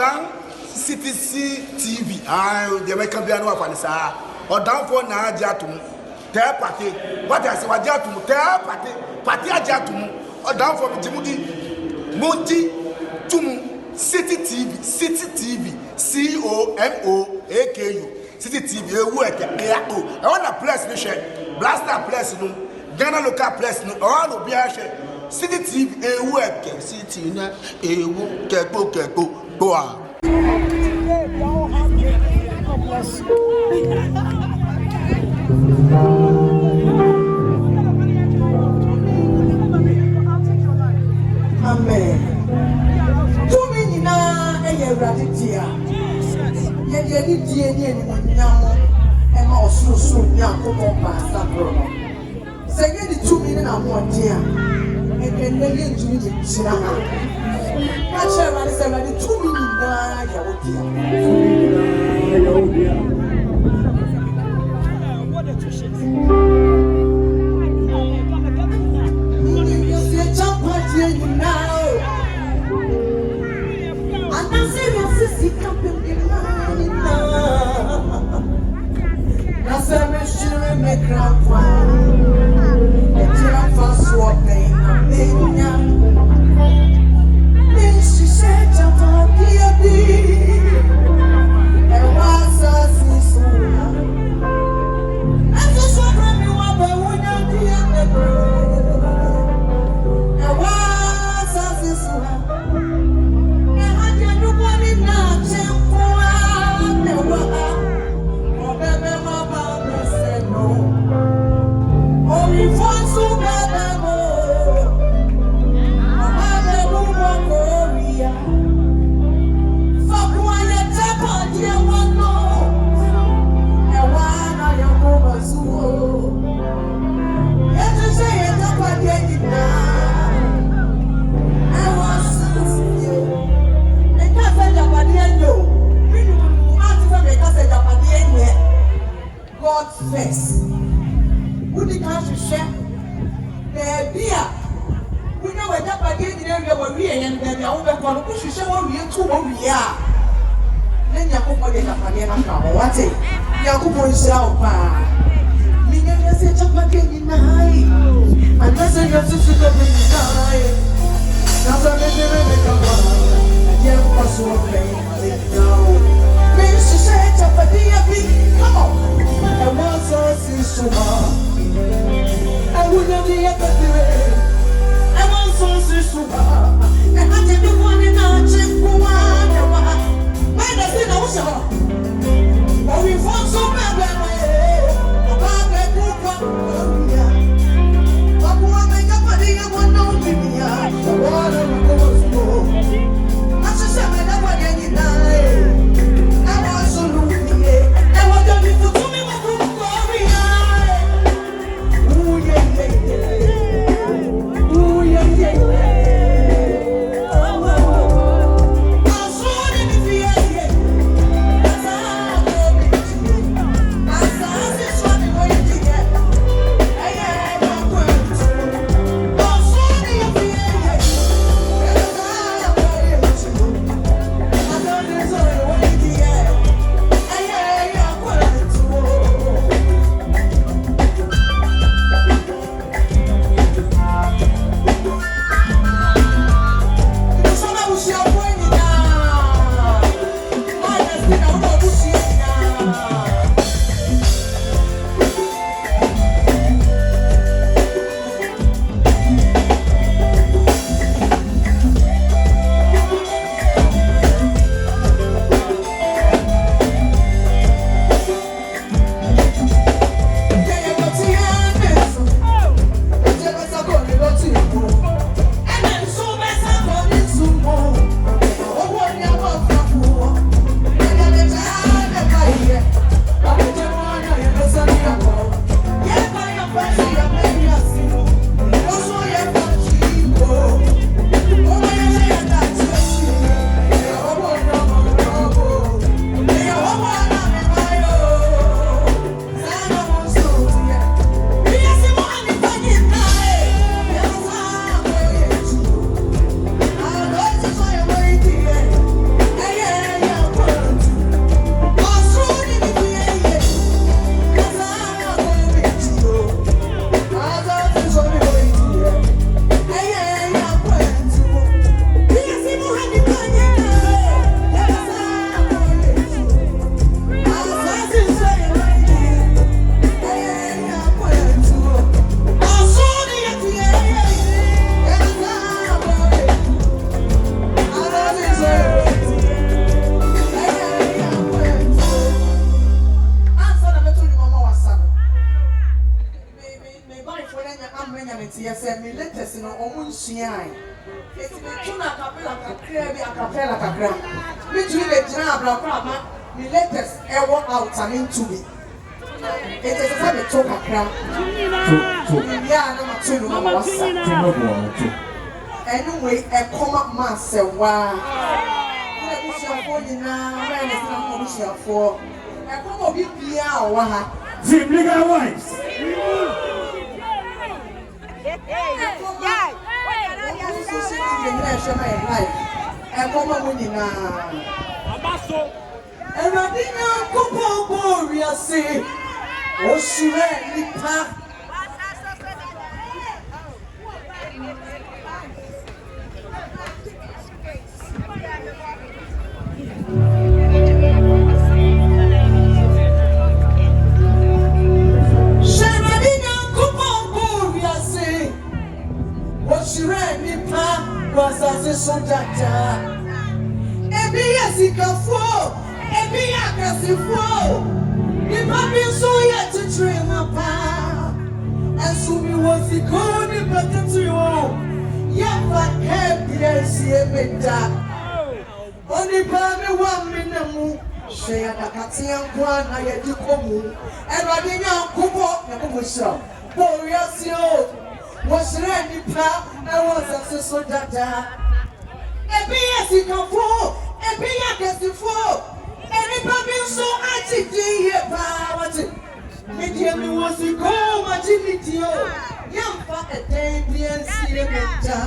OdaCitizenTV. The American Piano of Anissa. Odan for na Jatum. Tell party. What I say, what Jatum? Tell party. Party Jatum. Odan for Timothy. Monty Tum. City TV. COMOAKU. City TV. I want a place to share. Blaster place no. Ghana local place no. All will be a share. City TV. City na. Keko. Go on. Amen. Two minutes now, and you're ready, dear. You're ready, dear, and also soon, young, come on, Pastor Bruno. Second, 2 minutes and 1 dear, and then they get to meet Sinana. Catch her and say, 2 minutes now, dear. What a twist. amenya ne tie se me latest no omunsuan eti me tuna kapela kakra me tuni be jina abrakra ma me latest ewo out am into me eti se me to kakra to ya na ma tunu ma wasa anyway e koma ma Serwaa na bushafo nyina ma ne sina ko bushafo e koma obi bia owa ha Team Legal Wives. Ebi yasikafo, ebi yakasifo. Ni papi so ya to dream apa. Asumi wasiko ni patatu yo. Ya fa hebiyesi emeda. Oni pa me wa minamu. Sheya nakati yankwa na yedikomu. Eradi nyankubo na kumusha. Boyasio. Washire nipa na wasase so dada. Ebi yasikafo, ebi yakasifo. Eni papi so atiti ye pa wati. Media mi wasiko majinitio. Yamfa etendiensi emeda.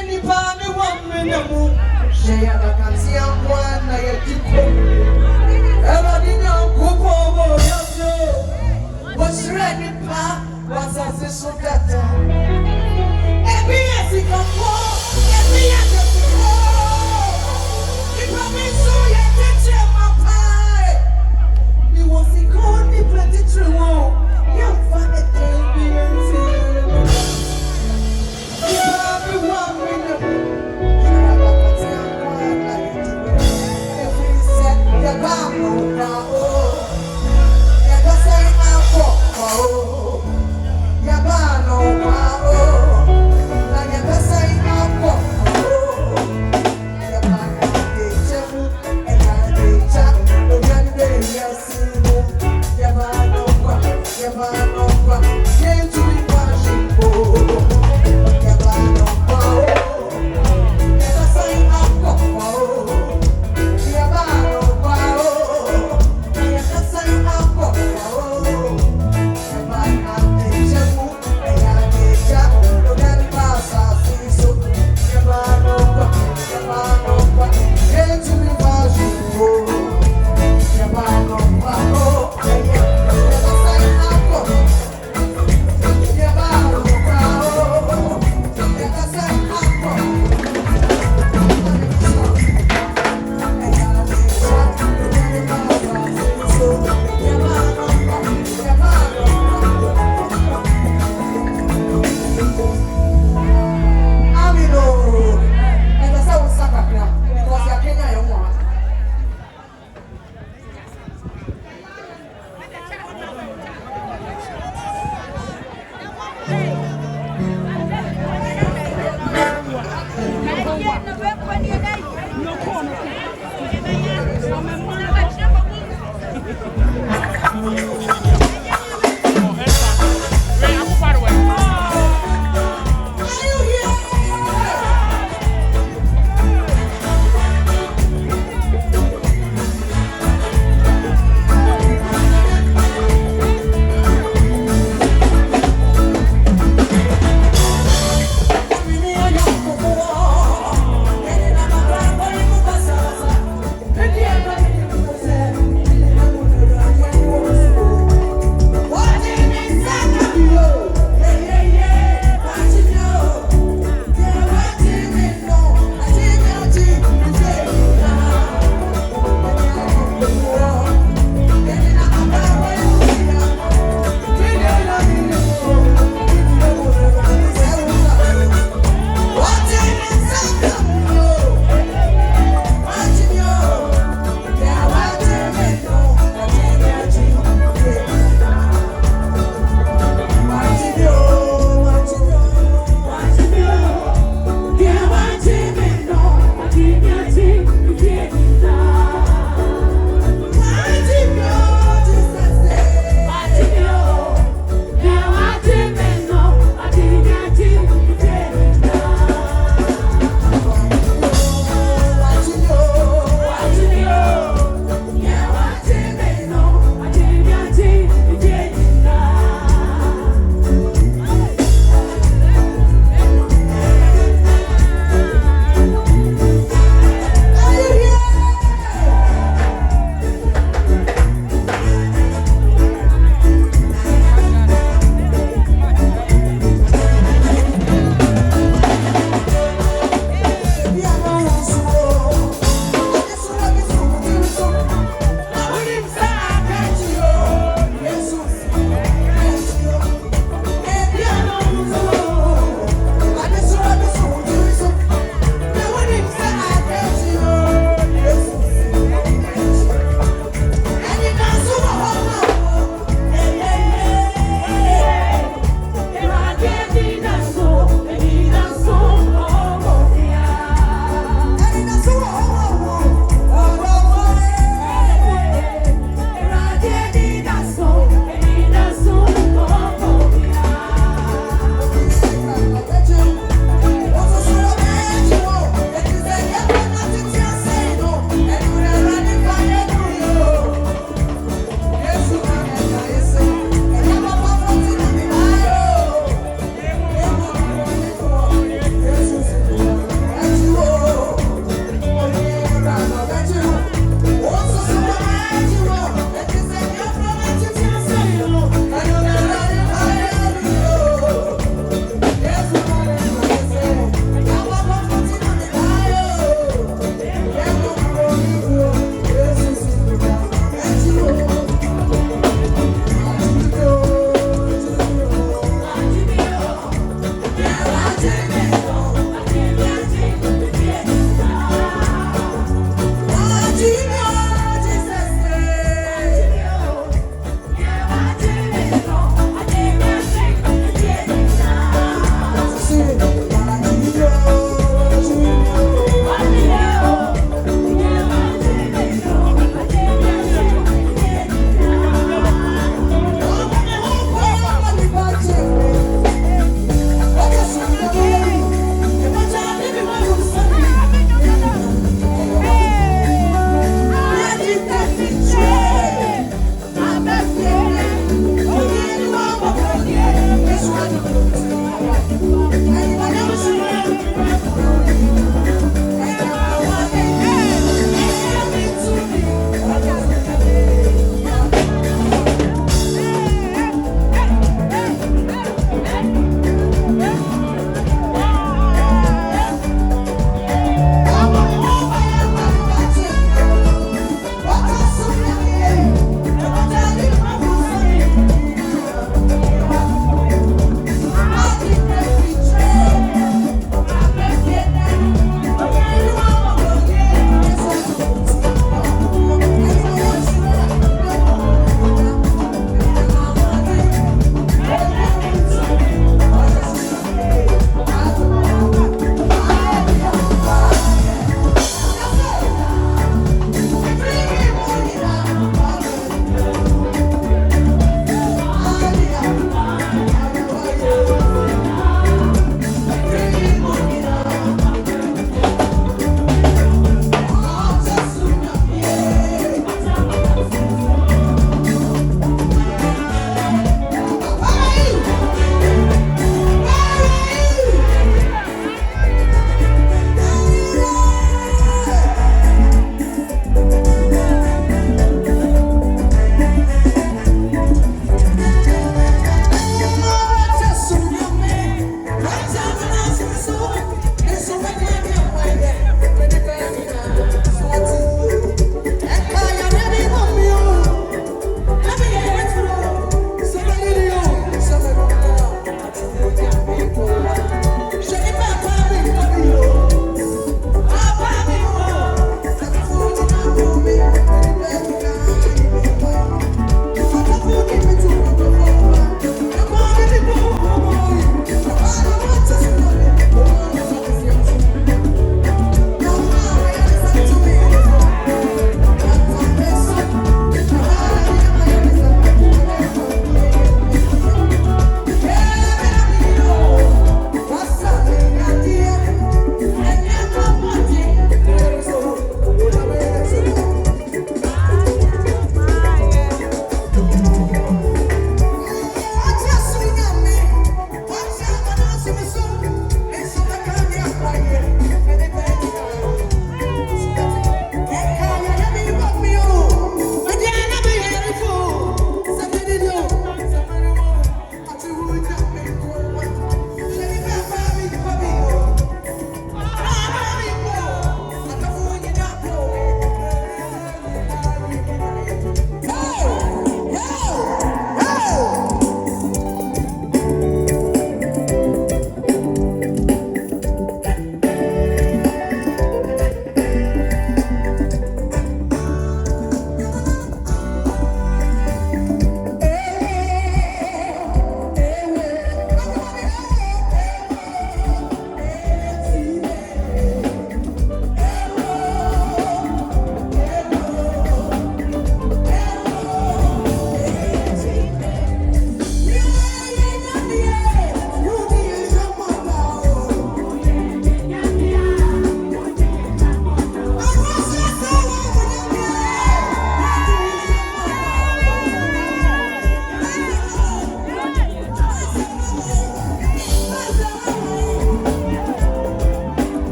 Eni pa me wa minamu. Sheya nakati yankwa na yedikomu. Eradi nyankubo boyasio. Washire nipa wasase so dada.